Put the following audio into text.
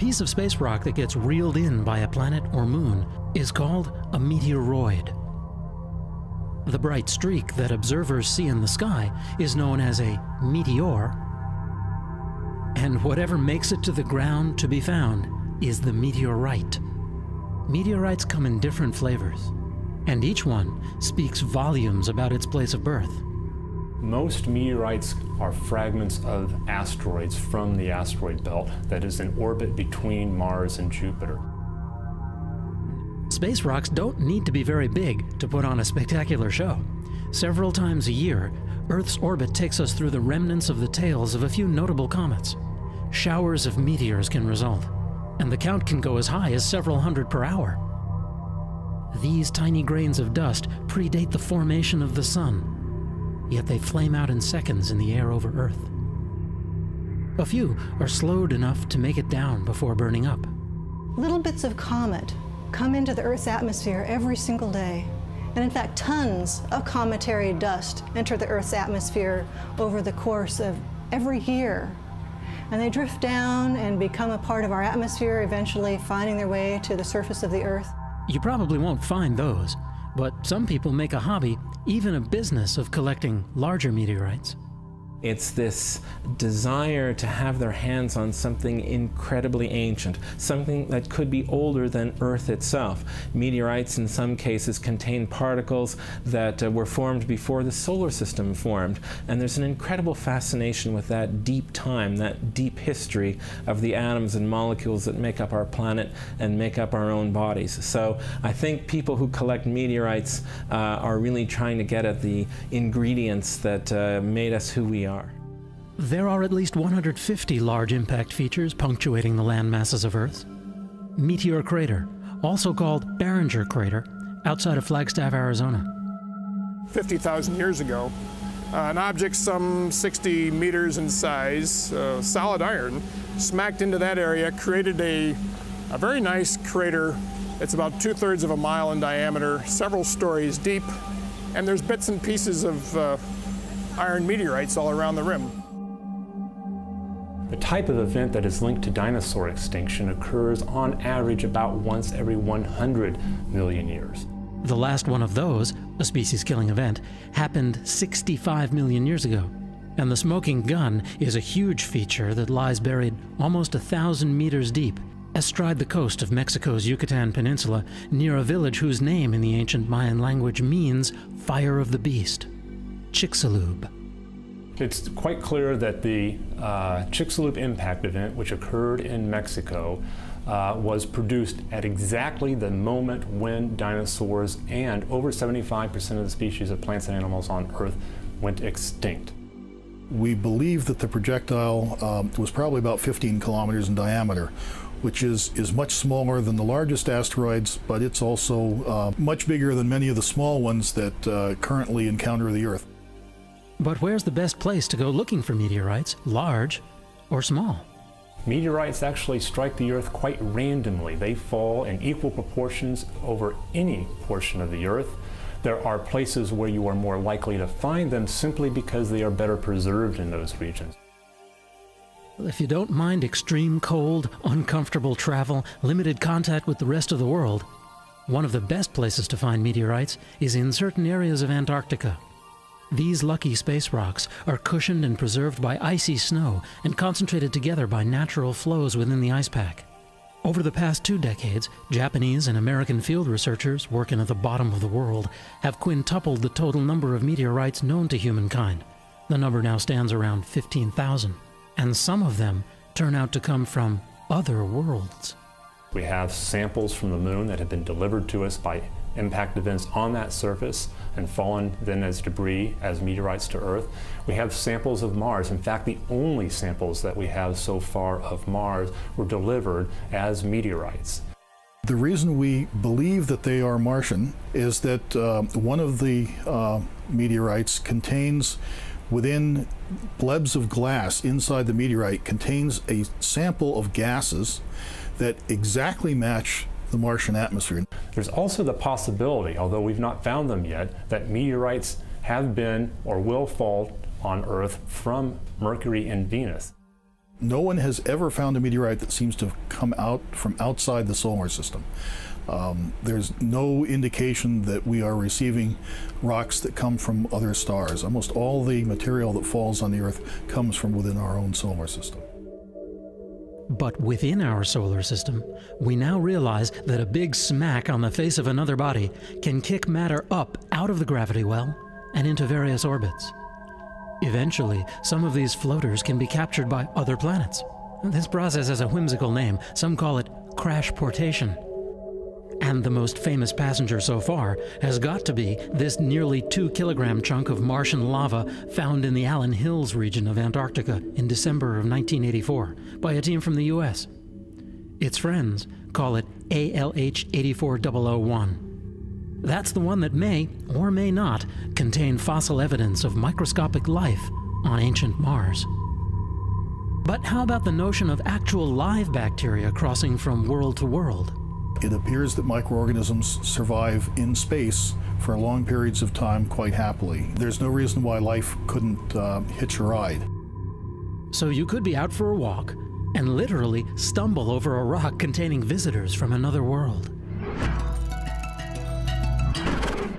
piece of space rock that gets reeled in by a planet or moon is called a meteoroid. The bright streak that observers see in the sky is known as a meteor, and whatever makes it to the ground to be found is the meteorite. Meteorites come in different flavors, and each one speaks volumes about its place of birth. Most meteorites are fragments of asteroids from the asteroid belt that is in orbit between Mars and Jupiter. Space rocks don't need to be very big to put on a spectacular show. Several times a year, Earth's orbit takes us through the remnants of the tails of a few notable comets. Showers of meteors can result, and the count can go as high as several hundred per hour. These tiny grains of dust predate the formation of the sun, yet they flame out in seconds in the air over Earth. A few are slowed enough to make it down before burning up. Little bits of comet come into the Earth's atmosphere every single day. And in fact, tons of cometary dust enter the Earth's atmosphere over the course of every year. And they drift down and become a part of our atmosphere, eventually finding their way to the surface of the Earth. You probably won't find those, but some people make a hobby, even a business, of collecting larger meteorites. It's this desire to have their hands on something incredibly ancient, something that could be older than Earth itself. Meteorites in some cases contain particles that were formed before the solar system formed, and there's an incredible fascination with that deep time, that deep history of the atoms and molecules that make up our planet and make up our own bodies. So I think people who collect meteorites are really trying to get at the ingredients that made us who we are. There are at least 150 large impact features punctuating the land masses of Earth. Meteor Crater, also called Barringer Crater, outside of Flagstaff, Arizona. 50,000 years ago, an object some 60 meters in size, solid iron, smacked into that area, created a very nice crater. It's about 2/3 of a mile in diameter, several stories deep, and there's bits and pieces of iron meteorites all around the rim. The type of event that is linked to dinosaur extinction occurs on average about once every 100 million years. The last one of those, a species-killing event, happened 65 million years ago. And the smoking gun is a huge feature that lies buried almost 1,000 meters deep, astride the coast of Mexico's Yucatan Peninsula, near a village whose name in the ancient Mayan language means Fire of the Beast, Chicxulub. It's quite clear that the Chicxulub impact event, which occurred in Mexico, was produced at exactly the moment when dinosaurs and over 75% of the species of plants and animals on Earth went extinct. We believe that the projectile was probably about 15 kilometers in diameter, which is much smaller than the largest asteroids, but it's also much bigger than many of the small ones that currently encounter the Earth. But where's the best place to go looking for meteorites, large or small? Meteorites actually strike the Earth quite randomly. They fall in equal proportions over any portion of the Earth. There are places where you are more likely to find them simply because they are better preserved in those regions. Well, if you don't mind extreme cold, uncomfortable travel, limited contact with the rest of the world, one of the best places to find meteorites is in certain areas of Antarctica. These lucky space rocks are cushioned and preserved by icy snow and concentrated together by natural flows within the ice pack. Over the past 2 decades, Japanese and American field researchers working at the bottom of the world have quintupled the total number of meteorites known to humankind. The number now stands around 15,000, and some of them turn out to come from other worlds. We have samples from the moon that have been delivered to us by impact events on that surface and fallen then as debris, as meteorites to Earth. We have samples of Mars. In fact, the only samples that we have so far of Mars were delivered as meteorites. The reason we believe that they are Martian is that one of the meteorites contains, within blebs of glass inside the meteorite, contains a sample of gases that exactly match the Martian atmosphere. There's also the possibility, although we've not found them yet, that meteorites have been or will fall on Earth from Mercury and Venus. No one has ever found a meteorite that seems to have come out from outside the solar system. There's no indication that we are receiving rocks that come from other stars. Almost all the material that falls on the Earth comes from within our own solar system. But within our solar system, we now realize that a big smack on the face of another body can kick matter up out of the gravity well and into various orbits. Eventually, some of these floaters can be captured by other planets. This process has a whimsical name. Some call it crash portation. And the most famous passenger so far has got to be this nearly 2-kilogram chunk of Martian lava found in the Allen Hills region of Antarctica in December of 1984 by a team from the US. Its friends call it ALH 84001. That's the one that may, or may not, contain fossil evidence of microscopic life on ancient Mars. But how about the notion of actual live bacteria crossing from world to world? It appears that microorganisms survive in space for long periods of time quite happily. There's no reason why life couldn't hitch a ride. So you could be out for a walk and literally stumble over a rock containing visitors from another world.